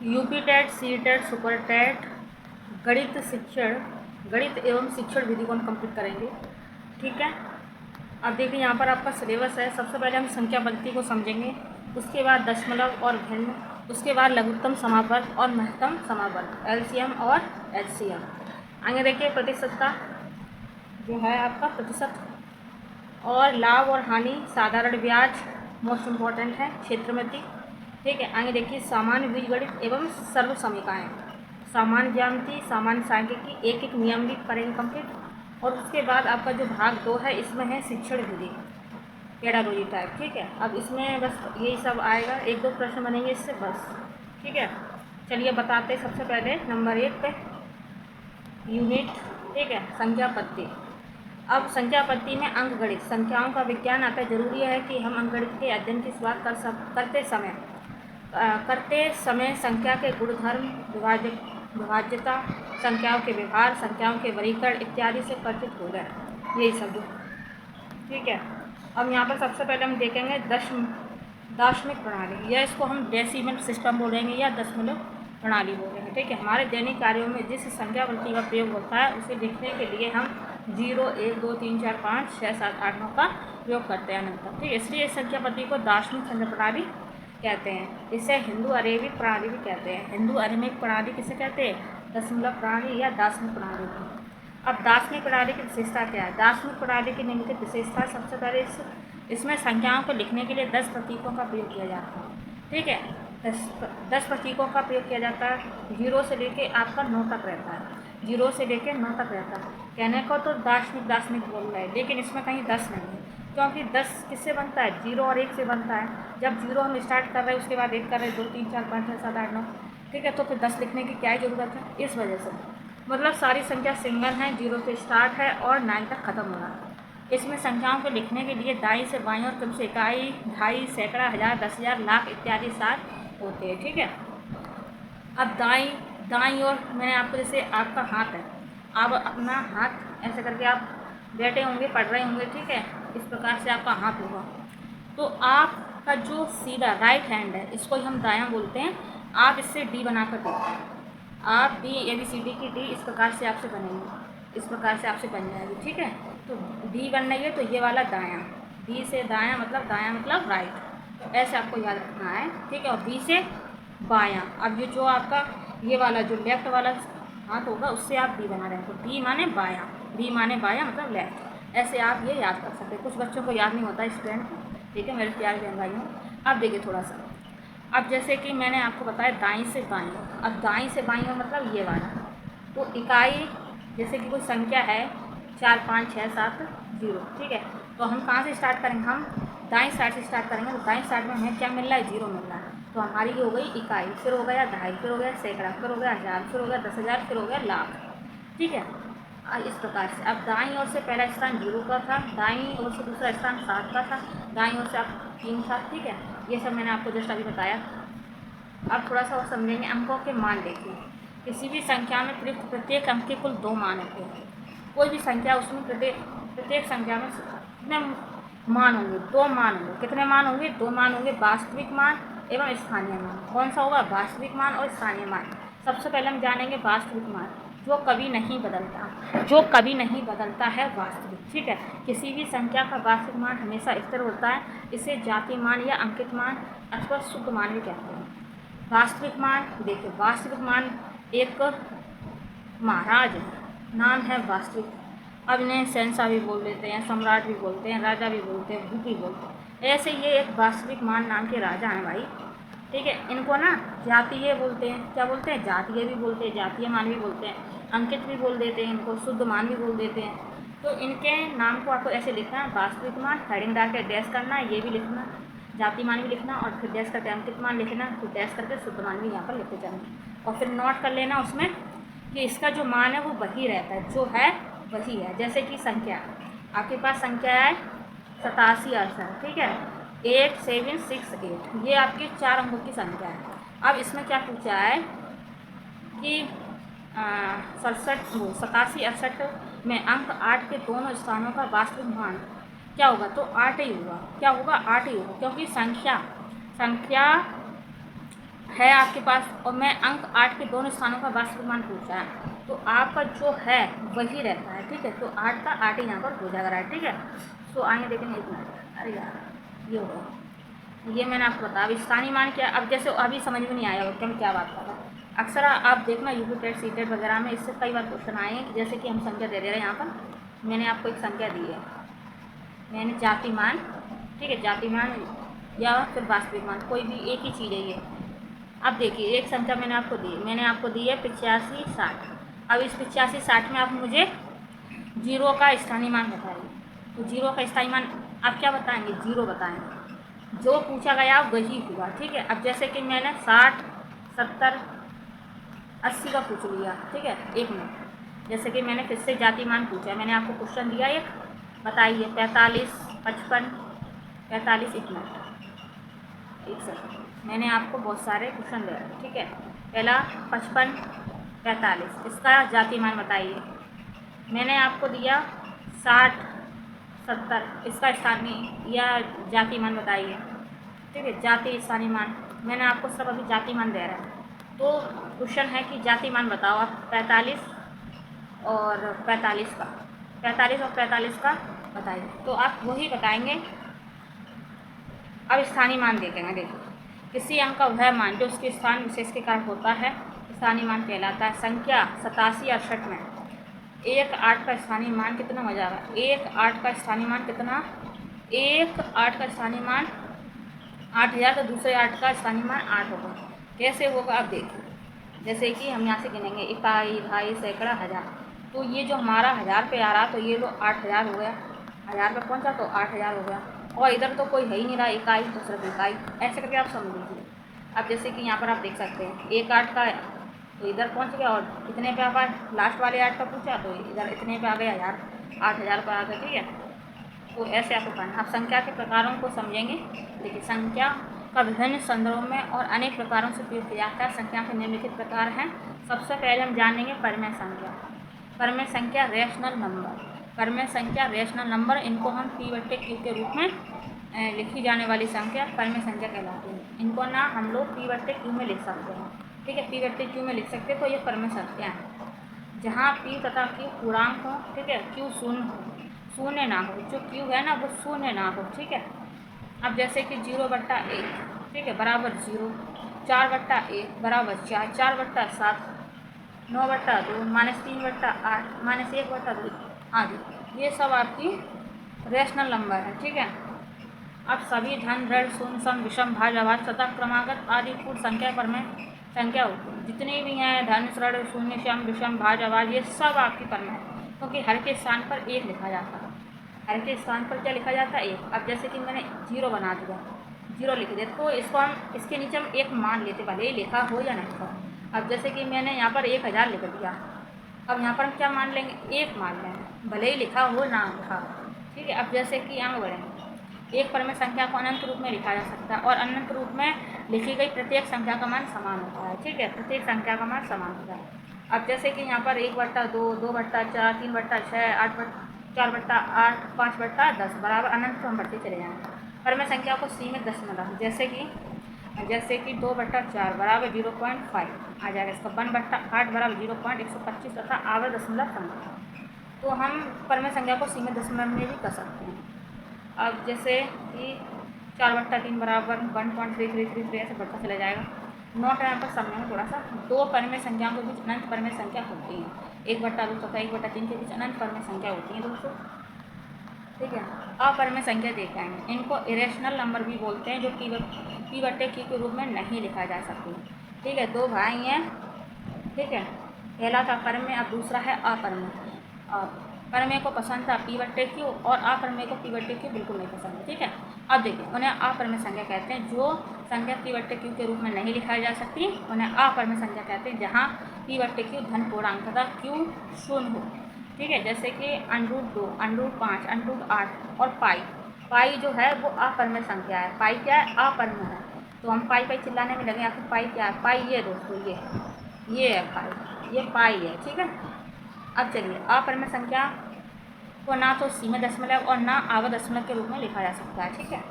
UP TET, C TET, super TET, गणित शिक्षण, गणित एवं शिक्षण विधि को हम कंप्लीट करेंगे। ठीक है, अब देखिए यहाँ पर आपका सिलेबस है। सबसे पहले हम संख्या पद्धति को समझेंगे, उसके बाद दशमलव और भिन्न, उसके बाद लघुत्तम समापन और महत्तम समापन, एलसीएम और एचसीएम। आगे देखिए प्रतिशत का जो है आपका प्रतिशत, और लाभ और हानि, साधारण ब्याज मोस्ट इम्पॉर्टेंट है, क्षेत्रमिति। ठीक है, आगे देखिए सामान्य बीजगणित एवं सर्व समीकरण, सामान्य ज्यामिति, सामान्य सांख्यिकी, एक एक नियम भी करेंगे कंप्लीट। और उसके बाद आपका जो भाग 2 है इसमें है शिक्षण विधि, पेडागोजी टाइप। ठीक है, अब इसमें बस यही सब आएगा, एक दो प्रश्न बनेंगे इससे बस। ठीक है, चलिए बताते हैं। सबसे पहले नंबर 1 पे यूनिट, ठीक है, संख्या पद्धति। अब संख्या पद्धति में अंकगणित, संख्याओं का विज्ञान आता है। जरूरी है कि हम अंकगणित के अध्ययन की शुरुआत करते समय संख्या के गुणधर्म, विभाज्यता, संख्याओं के व्यवहार, संख्याओं के वर्गीकरण इत्यादि से परिचित हो गए, यही सब। ठीक है, अब यहाँ पर सबसे पहले हम देखेंगे दार्शनिक प्रणाली, या इसको हम डेसिमल सिस्टम बोलेंगे या दशमलव प्रणाली बोलेंगे। ठीक है, हमारे दैनिक कार्यों में जिस संख्या पद्धति का प्रयोग होता है उसे लिखने के लिए हम 0, 1, 2, 3, 4, 5, 6, 7, 8, 9 का प्रयोग करते हैं अनंत। ठीक है, इसलिए इस संख्या पद्धति को दार्शनिक संख्या प्रणाली कहते हैं। इसे हिंदू अरेबिक प्रणाली भी कहते हैं। हिंदू अरेबिक प्रणाली किसे कहते हैं? दशमलव प्रणाली या दार्शनिक प्रणाली को। अब दार्शनिक प्रणाली की विशेषता क्या है? दार्शनिक प्रणाली की निम्नलिखित विशेषता, सबसे पहले इसमें संख्याओं को लिखने के लिए 10 प्रतीकों का प्रयोग किया जाता है। ठीक है, 10 प्रतीकों का प्रयोग किया जाता है। 0 से लेके आपका 9 तक रहता है, 0 से लेके 9 तक रहता है। कहने को तो दार्शनिक बोल रहा है, लेकिन इसमें कहीं 10 नहीं है, क्योंकि 10 किससे बनता है? 0 और 1 से बनता है। जब 0 हम स्टार्ट कर रहे हैं, उसके बाद 1 कर रहे हैं, 2, 3, 4, 5, 6, 7, 8, 9। ठीक है, तो फिर 10 लिखने की क्या ज़रूरत है? इस वजह से मतलब सारी संख्या सिंगल है, 0 से स्टार्ट है और 9 तक खत्म हो रहा है। इसमें संख्याओं को लिखने के लिए दाईं से बाईं और क्रम से इकाई, ढाई, सैकड़ा, हज़ार, 10,000, लाख इत्यादि सार होते हैं। ठीक है, अब दाईं और मैंने आपको, जैसे आपका हाथ है, आप अपना हाथ ऐसे करके आप बैठे होंगे, पढ़ रहे होंगे। ठीक है, इस प्रकार से आपका हाथ होगा, तो आपका जो सीधा राइट हैंड है इसको हम दायां बोलते हैं। आप इससे डी बनाकर देखिए, आप डी ABCD की डी इस प्रकार से आपसे बनेगी, इस प्रकार से आपसे बन जाएगी। ठीक है, तो डी बन रही है तो ये वाला दायां, डी से दायां मतलब राइट, तो ऐसे आपको याद रखना है। ठीक है, और बी से बायां। अब ये जो आपका ये वाला जो लेफ्ट वाला हाथ होगा उससे आप डी बना रहे हैं, तो डी माने बायां, डी माने बायां मतलब लेफ्ट। ऐसे आप ये याद कर सकते हैं। कुछ बच्चों को याद नहीं होता स्टूडेंट को। ठीक है, मेरे प्यारे बहन भाइयों, अब देखिए थोड़ा सा, अब जैसे कि मैंने आपको बताया दाईं से बाईं, अब दाईं से बाईं मतलब ये वाला, तो इकाई जैसे कि कोई संख्या है 4, 5, 6, 7, 0। ठीक है, तो हम कहाँ से स्टार्ट करेंगे? हम दाईं साइड से स्टार्ट करेंगे। तो दाईं साइड में हमें क्या मिल रहा है? 0 मिल रहा है, तो हमारी ये हो गई इकाई, फिर हो गया ढाई, फिर हो गया सैकड़ा, फिर हो गया हज़ार, फिर हो गया 10,000, फिर हो गया लाख। ठीक है, इस प्रकार से। अब दाईं ओर से पहला स्थान 0 का था, दाईं ओर से दूसरा स्थान 7 का था, दाईं ओर से आप 3 था। ठीक है, ये सब मैंने आपको जस्ट अभी बताया। अब थोड़ा सा और समझेंगे। अंकों के मान देखिए, किसी भी संख्या में प्रत्येक अंक के कुल 2 मान होते हैं। कोई भी संख्या, उसमें प्रत्येक संख्या में कितने मान होंगे? 2 मान होंगे। कितने मान होंगे? 2 मान होंगे, वास्तविक मान एवं स्थानीय मान। कौन सा होगा? वास्तविक मान और स्थानीय मान। सबसे पहले हम जानेंगे वास्तविक मान, जो कभी नहीं बदलता है, वास्तविक। ठीक है, किसी भी संख्या का वास्तविक मान हमेशा स्थिर होता है। इसे जाति मान या अंकित मान अथवा शुद्ध मान भी कहते हैं। वास्तविक मान देखिए, वास्तविक मान एक महाराज है, नाम है वास्तविक। अब इन्हें शहंशाह भी बोल देते हैं, सम्राट भी बोलते हैं, राजा भी बोलते हैं, भूप भी बोलते हैं। ऐसे ये एक वास्तविक मान नाम के राजा हैं भाई। ठीक है, इनको ना जातीय बोलते हैं। क्या बोलते हैं? जातीय भी बोलते हैं, जातीय मान भी बोलते हैं, अंकित भी बोल देते हैं, इनको शुद्ध मान भी बोल देते हैं। तो इनके नाम को आपको ऐसे लिखना है, वास्तविक मान, हेडिंग डाल के डैश करना है, ये भी लिखना, जाति मान भी लिखना, और फिर डैश करके अंकित मान लिखना, फिर डैश करके शुद्ध मान भी यहाँ पर लिखते जाना, और फिर नोट कर लेना उसमें कि इसका जो मान है वो वही रहता है, जो है वही है। जैसे कि संख्या, आपके पास संख्या है 87, 68। ठीक है, 8, 7, 6, 8, ये आपके 4 अंकों की संख्या है। अब इसमें क्या पूछा है कि 87, 68 में अंक 8 के दोनों स्थानों का वास्तविक मान क्या होगा? तो 8 ही होगा। क्या होगा? 8 ही होगा, क्योंकि संख्या है आपके पास और मैं अंक 8 के दोनों स्थानों का वास्तविक मान पूछा है, तो आपका जो है वही रहता है, ठीक है। तो 8 का 8 ही यहाँ पर हो जाएगा, ठीक है। तो आइए देखेंगे, एक मिनट, अरे यार ये होगा, ये मैंने आपको बताया। अब स्थानीय मान क्या, अब जैसे अभी समझ में नहीं आया होगा मैं क्या बात कर रहा हूँ। अक्सर आप देखना यूपी टेट सी टेट वगैरह में इससे कई बार क्वेश्चन आए हैं, जैसे कि हम संख्या दे रहे हैं। यहाँ पर मैंने आपको एक संख्या दी है, मैंने जाति मान, ठीक है, जाति मान या फिर वास्तविक मान, कोई भी एक ही चीज़ है ये। अब देखिए एक संख्या मैंने आपको दी है 8560। अब इस 8560 में आप मुझे जीरो का स्थानीय मान बताइए। तो जीरो का स्थानीय मान आप क्या बताएंगे, जीरो बताएंगे। जो पूछा गया वही हुआ, ठीक है। अब जैसे कि मैंने 60 70 80 का पूछ लिया, ठीक है। एक मिनट, जैसे कि मैंने फिर से जाति मान पूछा, मैंने आपको क्वेश्चन दिया एक, बताइए 45 55 45 इतना। एक सेकंड, मैंने आपको बहुत सारे क्वेश्चन दिया, ठीक है। पहला 55 45, इसका जाति मान बताइए। मैंने आपको दिया 60 70, इसका स्थानीय या जाति मान बताइए, ठीक है। जाति स्थानीय मान मैंने आपको सब अभी जाति मान दे रहा है। तो क्वेश्चन है कि जाति मान बताओ आप 45 और 45 का, 45 और 45 का बताइए। तो आप वही बताएंगे। अब स्थानीय मान देखेंगे, देखिए किसी अंक का वह मान जो उसके स्थान विशेष के कारण होता है स्थानीय मान कहलाता है। संख्या 87 या 68 में 1 8 का स्थानीय मान कितना हो जाएगा, 1 8 का स्थानीय मान कितना, 1 8 का स्थानीय मान 8000, तो दूसरे 8 का स्थानीय मान 8 होगा। कैसे होगा अब देखिए, जैसे कि हम यहाँ से गिनेंगे इकाई ढाई सैकड़ा हज़ार, तो ये जो हमारा 1000 पे आ रहा, तो ये तो 8000 हो गया, 1000 पे पहुँचा तो 8000 हो गया। और इधर तो कोई है ही नहीं रहा इकाई, तो सिर्फ इकाई, ऐसे करके आप समझ लीजिए। अब जैसे कि यहाँ पर आप देख सकते हैं 1 8 का तो इधर पहुँच गया, और इतने पे आप लास्ट वाले 8 का पूछा तो इधर इतने पे आ गया 1000, 8000 पर आ गया, ठीक है। तो ऐसे आपको करना। आप संख्या के प्रकारों को समझेंगे। देखिए संख्या का विभिन्न संदर्भों में और अनेक प्रकारों से उपयोग किया जाता है। संख्या के निम्नलिखित प्रकार हैं। सबसे पहले हम जानेंगे परमेय संख्या। परमेय संख्या रेशनल नंबर, परमेय संख्या रेशनल नंबर, इनको हम P/Q के रूप में लिखी जाने वाली संख्या परमेय संख्या कहलाती है। इनको ना हम लोग P/Q में लिख सकते हैं, ठीक है, P/Q में लिख सकते हैं। तो ये परमेय संख्या है जहाँ P तथा Q पूर्णांक हो, ठीक है, Q शून्य ना हो, जो Q है ना वो शून्य ना हो, ठीक है। अब जैसे कि 0/1, ठीक है, बराबर 0, 4/1 बराबर 4, 4/7, 9/2, -3/8, -1/2 आदि, ये सब आपकी रेशनल नंबर है, ठीक है। अब सभी धन ऋण शून्य सम विषम भाज्य अभाज्य तथा क्रमागत आदि पूर्ण संख्या परमेय संख्या होती है। जितने भी हैं धन ऋण शून्य सम विषम भाज्य अभाज्य, ये सब आपकी परमेय है, क्योंकि हर के स्थान पर 1 लिखा जाता है। हर के स्थान पर क्या लिखा जाता है, 1। अब जैसे कि मैंने 0 बना दिया, 0 लिख दिया, तो इसको हम इसके नीचे हम 1 मान लेते, भले ही लिखा हो या नहीं हो। अब जैसे कि मैंने यहाँ पर 1000 लिख दिया, अब यहाँ पर हम क्या मान लेंगे, 1 मान लेंगे, भले ही लिखा हो ना लिखा हो, ठीक है। अब जैसे कि आगे बढ़ेंगे, एक परमेय संख्या को अनंत रूप में लिखा जा सकता है, और अनंत रूप में लिखी गई प्रत्येक संख्या का मान समान होता है, ठीक है, प्रत्येक संख्या का मान समान होता है। अब जैसे कि यहाँ पर 1/2, 2/4, 3/6, 4/8, 5/10 बराबर अनंत, तो हम बढ़ते चले जाएंगे। परमेय संख्या को सीमित दशमलव, जैसे कि 2/4 बराबर 0.5 आ जाएगा, इसका 1/8 बराबर 0.125 तथा आवर्त दशमलव संख्या। तो हम परमेय संख्या को सीमित दशमलव में भी कर सकते हैं। अब जैसे कि 4/3 बराबर 1.3333, ऐसे बढ़ता चला जाएगा। नोट यहाँ पर समझेंगे थोड़ा सा। दो परमेय संख्याओं के बीच अनंत परमेय संख्या होती है, 1/2 तथा 1/3 के बीच अनंत परमेय संख्या होती है दोस्तों, ठीक है। अपरमेय संख्या देखेंगे, इनको इरेशनल नंबर भी बोलते हैं, जो P/Q के रूप में नहीं लिखा जा सकती, ठीक है। दो भाई हैं, ठीक है, पहला था परमेय, अब दूसरा है अपरमेय। परमेय को पसंद था P/Q और अपरमेय को P/Q बिल्कुल नहीं पसंद है, ठीक है। अब देखिए उन्हें अपरमेय संख्या कहते हैं। जो संख्या P/Q के रूप में नहीं लिखाई जा सकती उन्हें अपरमेय संख्या कहते हैं, जहाँ P/Q धन पूर्णांक तथा Q शून्य हो, ठीक है। जैसे कि √2, √5, √8 और पाई जो है वो अपरमेय संख्या है। पाई क्या है, अपरमेय है। तो हम पाई चिल्लाने में लगे, आखिर पाई क्या है, पाई ये दोस्तों ये है पाई, ये पाई है, ठीक है। अब चलिए, अपरमेय संख्या को ना तो सीमित दशमलव और ना आवर्त दशमलव के रूप में लिखा जा सकता है, ठीक है।